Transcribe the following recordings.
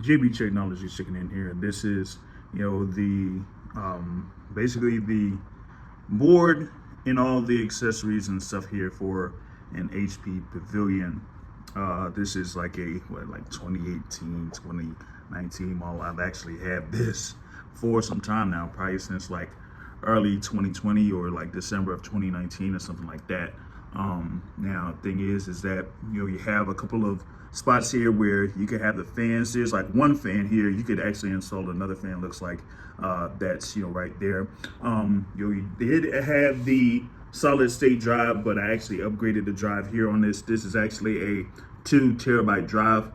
JB Technologies checking in here. This is, the basically the board and all the accessories and stuff here for an HP Pavilion. This is like like 2018, 2019 model. I've actually had this for some time now, probably since like early 2020 or like December of 2019 or something like that. Now, thing is that you have a couple of spots here where you can have the fans. There's like one fan here. You could actually install another fan. Looks like that's right there. You did have the solid state drive, but I actually upgraded the drive here on this. This is actually a 2 terabyte drive,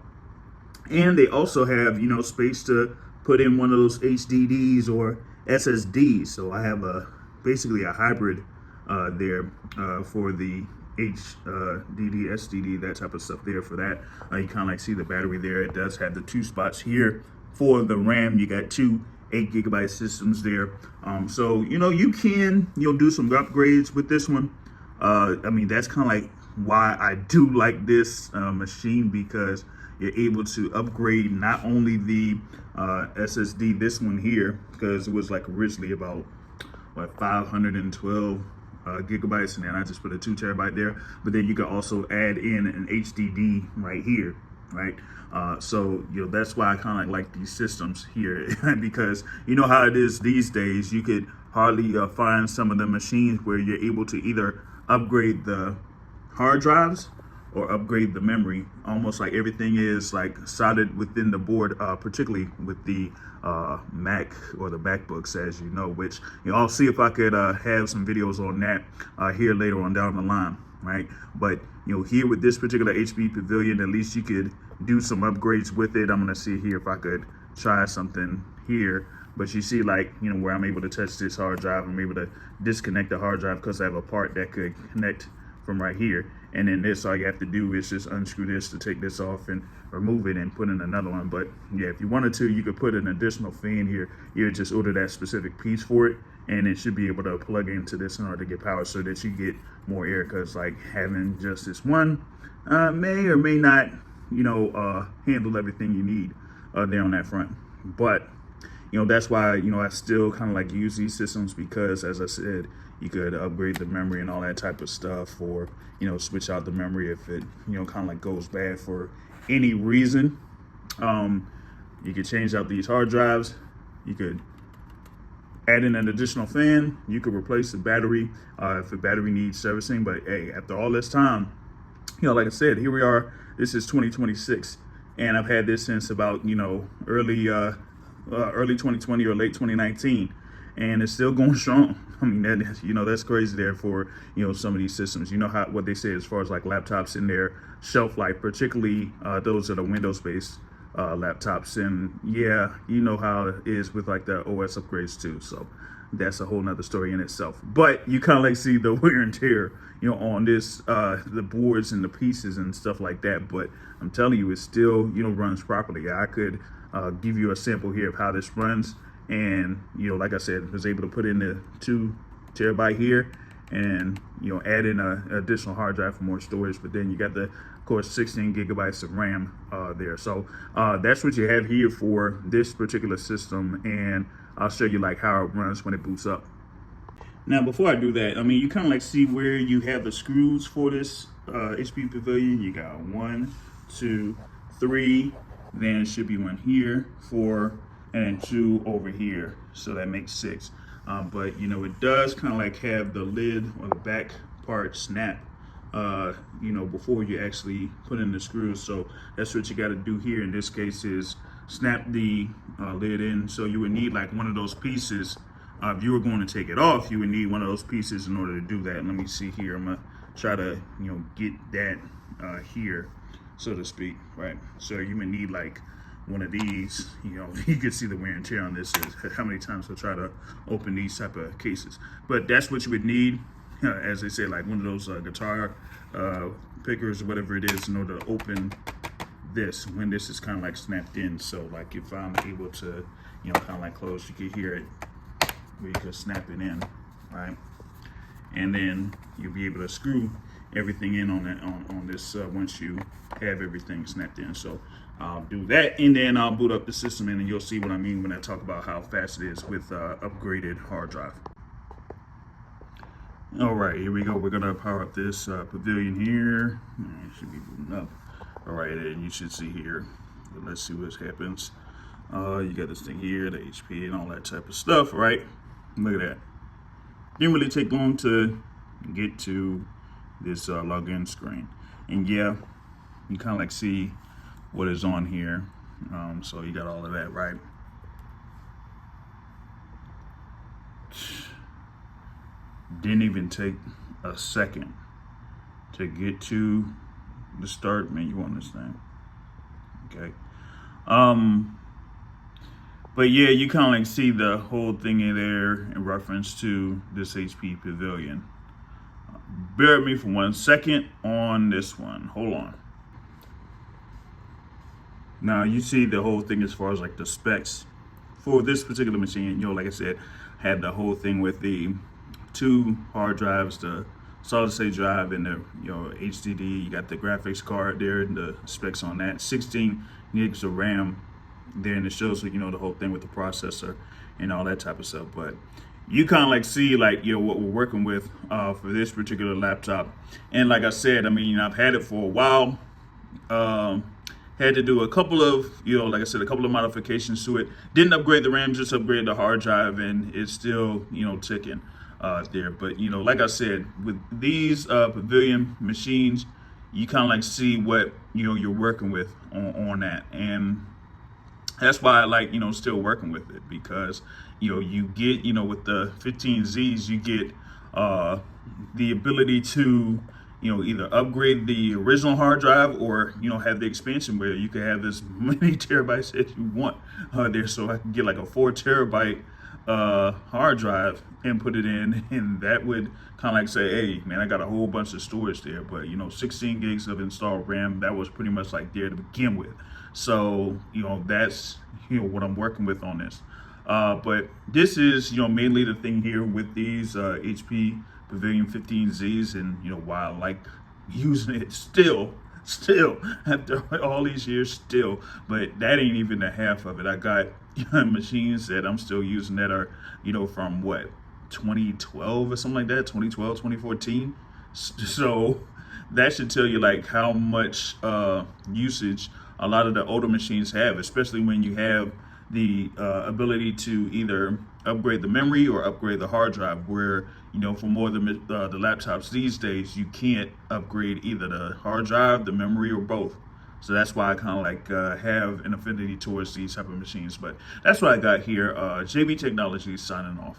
and they also have space to put in one of those HDDs or SSDs. So I have basically a hybrid there for the HDD, SDD, that type of stuff there for that. You kind of like see the battery there. It does have the 2 spots here for the RAM. You got 2 8GB systems there. So you can do some upgrades with this one. I mean, that's kind of like why I do like this machine, because you're able to upgrade not only the SSD, this one here, because it was like originally about 512 gigabytes, and then I just put a 2 terabyte there. But then you can also add in an HDD right here, right? So that's why I kind of like these systems here, because you know how it is these days. You could hardly find some of the machines where you're able to either upgrade the hard drives or upgrade the memory. Almost like everything is like solid within the board, particularly with the Mac or the MacBooks, as you know, which I'll see if I could have some videos on that here later on down the line, right? But here with this particular HP Pavilion, at least you could do some upgrades with it. I'm gonna see here if I could try something here. But you see, like, where I'm able to touch this hard drive, I'm able to disconnect the hard drive because I have a part that could connect from right here. And then this, all you have to do is just unscrew this to take this off and remove it and put in another one. But yeah, if you wanted to, you could put an additional fan here. You just order that specific piece for it, and it should be able to plug into this in order to get power, so that you get more air. Because like having just this one may or may not, handle everything you need there on that front. But that's why I still kind of like use these systems, because as I said, you could upgrade the memory and all that type of stuff, or switch out the memory if it kind of like goes bad for any reason. You could change out these hard drives. You could add in an additional fan. You could replace the battery if the battery needs servicing. But hey, after all this time, like I said, here we are. This is 2026, and I've had this since about early 2020 or late 2019, and it's still going strong. I mean, that's crazy there for some of these systems. What they say as far as like laptops in their shelf life, particularly those that are Windows based laptops. And yeah, how it is with like the OS upgrades too. So that's a whole nother story in itself. But you kind of like see the wear and tear on this, the boards and the pieces and stuff like that. But I'm telling you, it still runs properly. I could give you a sample here of how this runs, and like I said, was able to put in the 2 terabyte here, and add in an additional hard drive for more storage. But then you got the, of course, 16 gigabytes of RAM there. So that's what you have here for this particular system, and I'll show you like how it runs when it boots up. Now, before I do that, I mean, you kind of like see where you have the screws for this HP Pavilion. You got 1, 2, 3. Then it should be 1 here, 4, and 2 over here. So that makes 6. But it does kind of like have the lid or the back part snap, before you actually put in the screws. So that's what you got to do here in this case, is snap the lid in. So you would need like one of those pieces. If you were going to take it off, you would need one of those pieces in order to do that. Let me see here. I'm gonna try to get that here, so to speak, right? So you would need like one of these. You can see the wear and tear on this, is how many times I try to open these type of cases. But that's what you would need, as they say, like one of those guitar pickers or whatever it is, in order to open this when this is kind of like snapped in. So like if I'm able to kind of like close, you can hear it where you can snap it in, right? And then you'll be able to screw everything in on that on this once you have everything snapped in. So I'll do that, and then I'll boot up the system, and you'll see what I mean when I talk about how fast it is with upgraded hard drive. All right, here we go. We're gonna power up this Pavilion here. It should be booting up. All right, and you should see here. Let's see what happens. You got this thing here, the HP and all that type of stuff, right? Look at that. Didn't really take long to get to this login screen, and yeah, you kind of like see what is on here. So you got all of that, right? Didn't even take a second to get to the start menu on this thing. Okay. But yeah, you kind of like see the whole thing in there in reference to this HP Pavilion. Bear with me for 1 second on this one. Hold on. Now you see the whole thing as far as like the specs for this particular machine. Like I said, had the whole thing with the 2 hard drives, the solid state drive and the HDD. You got the graphics card there and the specs on that. 16 gigs of RAM there, and it shows the whole thing with the processor and all that type of stuff. But you kind of like see like what we're working with for this particular laptop. And like I said, I mean, I've had it for a while. Had to do a couple of like I said, a couple of modifications to it. Didn't upgrade the RAM, just upgraded the hard drive, and it's still ticking there. But like I said, with these Pavilion machines, you kind of like see what you're working with on that, and that's why I like still working with it, because you get with the 15Zs, you get the ability to either upgrade the original hard drive or have the expansion where you can have as many terabytes as you want there. So I can get like a 4 terabyte hard drive and put it in, and that would kind of like say, hey man, I got a whole bunch of storage there. But 16 gigs of installed RAM, that was pretty much like there to begin with. So that's what I'm working with on this. But this is mainly the thing here with these HP Pavilion 15Zs, and why I like using it still after all these years still. But that ain't even the half of it. I got machines that I'm still using that are from what, 2012 or something like that, 2012, 2014. So that should tell you like how much usage a lot of the older machines have, especially when you have the ability to either upgrade the memory or upgrade the hard drive, where for more of the laptops these days, you can't upgrade either the hard drive, the memory, or both. So that's why I kind of like have an affinity towards these type of machines. But that's what I got here. JB Technologies signing off.